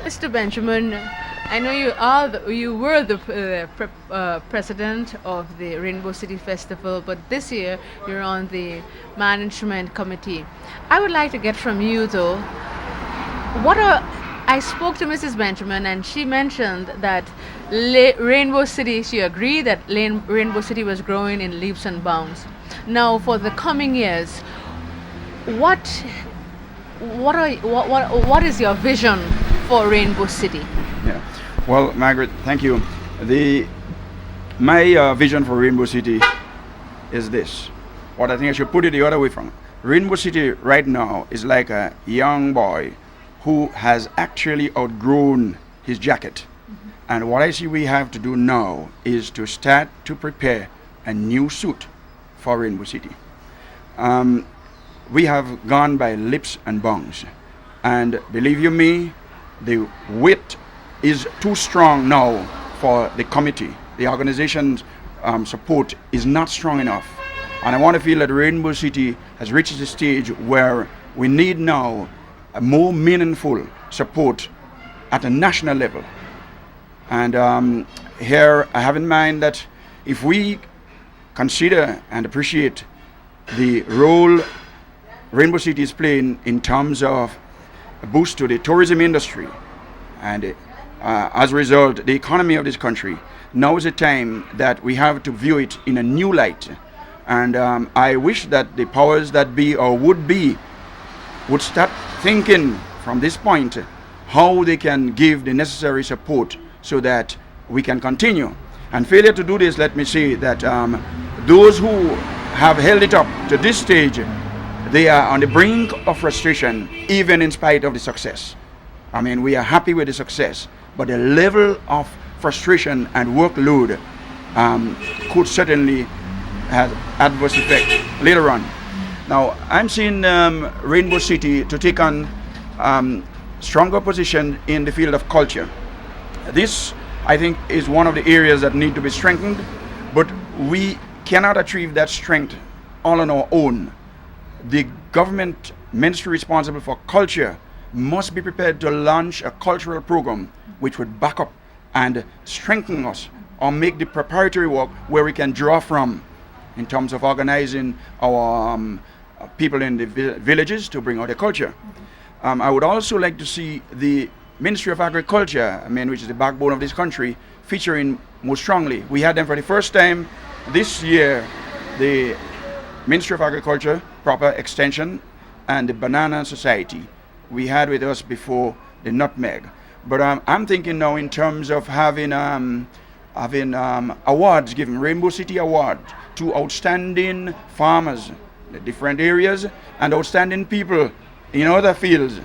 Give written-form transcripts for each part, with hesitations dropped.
Mr. Benjamin, I know you were the president of the Rainbow City Festival, but this year you're on the management committee. I would like to get from you though, I spoke to Mrs. Benjamin and she mentioned that Rainbow City, she agreed that Rainbow City was growing in leaps and bounds. Now for the coming years, what is your vision for Rainbow City? Yeah. Well, Margaret, thank you. My vision for Rainbow City is this. What I think I should put it the other way from. Rainbow City right now is like a young boy who has actually outgrown his jacket. Mm-hmm. And what I see we have to do now is to start to prepare a new suit for Rainbow City. We have gone by leaps and bounds. And believe you me, the weight is too strong now for the committee. The organization's support is not strong enough. And I want to feel that Rainbow City has reached the stage where we need now a more meaningful support at a national level. And here I have in mind that if we consider and appreciate the role Rainbow City is playing in terms of a boost to the tourism industry, and as a result, the economy of this country, now is the time that we have to view it in a new light. And I wish that the powers that be or would be would start thinking from this point how they can give the necessary support so that we can continue. And failure to do this, let me say that those who have held it up to this stage, they are on the brink of frustration, even in spite of the success. I mean, we are happy with the success, but the level of frustration and workload could certainly have adverse effect later on. Now, I'm seeing Rainbow City to take on stronger position in the field of culture. This, I think, is one of the areas that need to be strengthened, but we cannot achieve that strength all on our own. The government ministry responsible for culture must be prepared to launch a cultural program which would back up and strengthen us or make the preparatory work where we can draw from in terms of organizing our people in the villages to bring out their culture. I would also like to see the Ministry of Agriculture, which is the backbone of this country, featuring more strongly. We had them for the first time this year, the Ministry of Agriculture, proper extension, and the Banana Society. We had with us before the nutmeg. But I'm thinking now in terms of having awards given, Rainbow City Award to outstanding farmers in the different areas and outstanding people in other fields,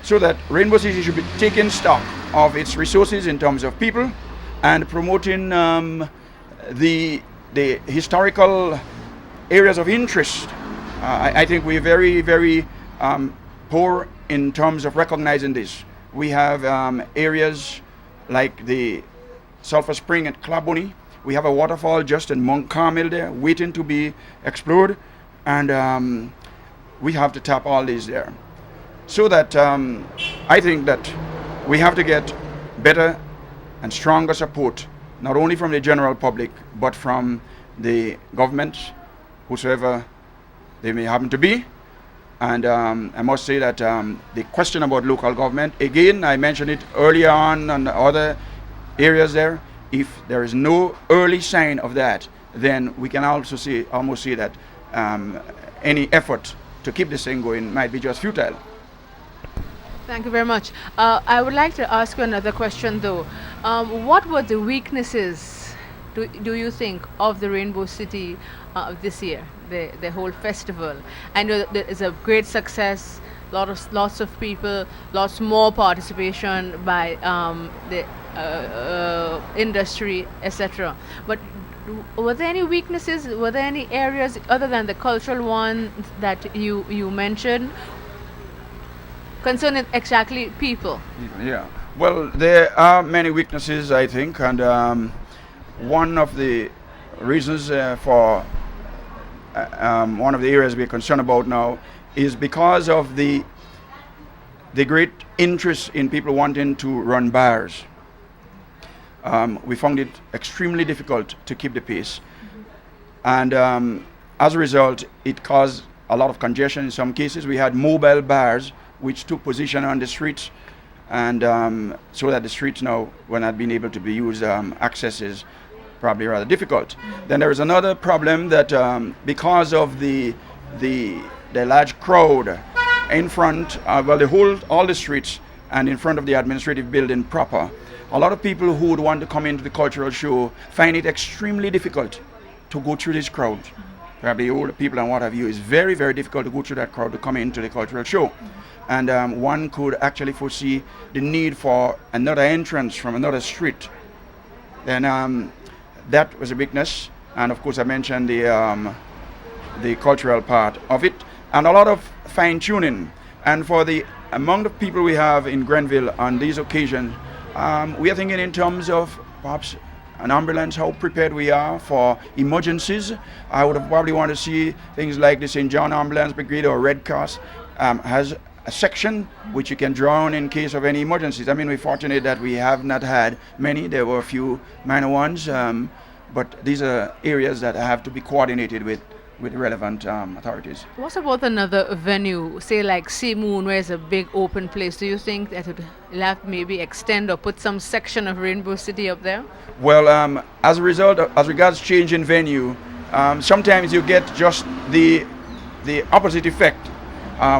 so that Rainbow City should be taking stock of its resources in terms of people and promoting the historical areas of interest. I think we're very, very poor in terms of recognizing this. We have areas like the Sulphur Spring at Claboni. We have a waterfall just in Mount Carmel there waiting to be explored, and we have to tap all these there. So that I think that we have to get better and stronger support, not only from the general public, but from the government, whosoever they may happen to be. And I must say that the question about local government, again, I mentioned it earlier on other areas there. If there is no early sign of that, then we can also almost see that any effort to keep this thing going might be just futile. Thank you very much. I would like to ask you another question though. What were the weaknesses, do you think, of the Rainbow City this year, the whole festival? I know that it's a great success, lots of people, lots more participation by the industry, etc. But were there any weaknesses? Were there any areas other than the cultural one that you mentioned concerning exactly people? Yeah. Well, there are many weaknesses, I think, and one of the reasons for one of the areas we're concerned about now is because of the the great interest in people wanting to run bars. We found it extremely difficult to keep the pace. And as a result, it caused a lot of congestion in some cases. We had mobile bars which took position on the streets, and so that the streets now were not being able to be used. Access is probably rather difficult. Then there is another problem that because of the large crowd in front, all the streets and in front of the administrative building proper, a lot of people who would want to come into the cultural show find it extremely difficult to go through this crowd. Probably older people and what have you, it's very, very difficult to go through that crowd to come into the cultural show. And one could actually foresee the need for another entrance from another street. Then that was a weakness. And of course I mentioned the cultural part of it, and a lot of fine tuning. And among the people we have in Grenville on these occasions, we are thinking in terms of perhaps an ambulance, how prepared we are for emergencies. I would have probably want to see things like the St. John Ambulance Brigade or Red Cross has a section which you can draw on in case of any emergencies. I mean, we're fortunate that we have not had many. There were a few minor ones, but these are areas that have to be coordinated with relevant authorities. What about another venue, say like Sea Moon, where it's a big open place? Do you think that you'll have to maybe extend or put some section of Rainbow City up there? Well, as a result, as regards change in venue, sometimes you get just the opposite effect.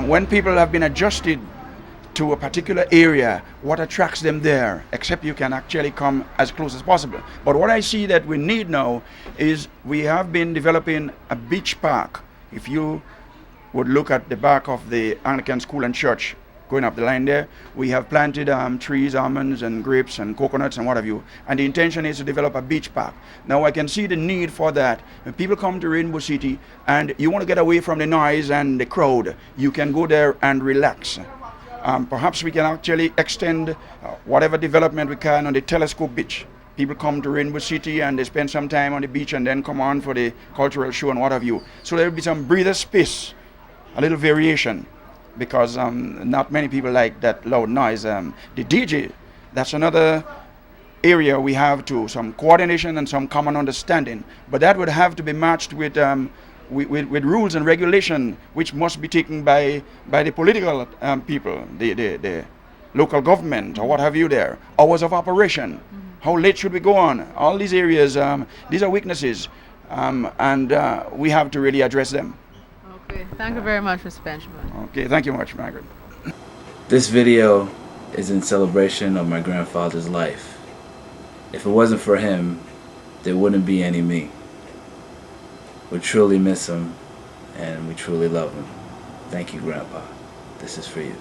When people have been adjusted to a particular area, what attracts them there, except you can actually come as close as possible. But what I see that we need now is we have been developing a beach park. If you would look at the back of the Anglican School and Church, going up the line there, we have planted trees, almonds and grapes and coconuts and what have you. And the intention is to develop a beach park. Now I can see the need for that. When people come to Rainbow City and you want to get away from the noise and the crowd, you can go there and relax. Perhaps we can actually extend whatever development we can on the Telescope Beach. People come to Rainbow City and they spend some time on the beach and then come on for the cultural show and what have you. So there will be some breather space, a little variation, because not many people like that loud noise. The DJ, that's another area we have to some coordination and some common understanding, but that would have to be matched with rules and regulation which must be taken by the political people, the local government or what have you there. Hours of operation, how late should we go on? All these areas, these are weaknesses, and we have to really address them. Okay, thank you very much, Mr. Benjamin. Okay, thank you much, Margaret. This video is in celebration of my grandfather's life. If it wasn't for him, there wouldn't be any me. We truly miss him, and we truly love him. Thank you, Grandpa. This is for you.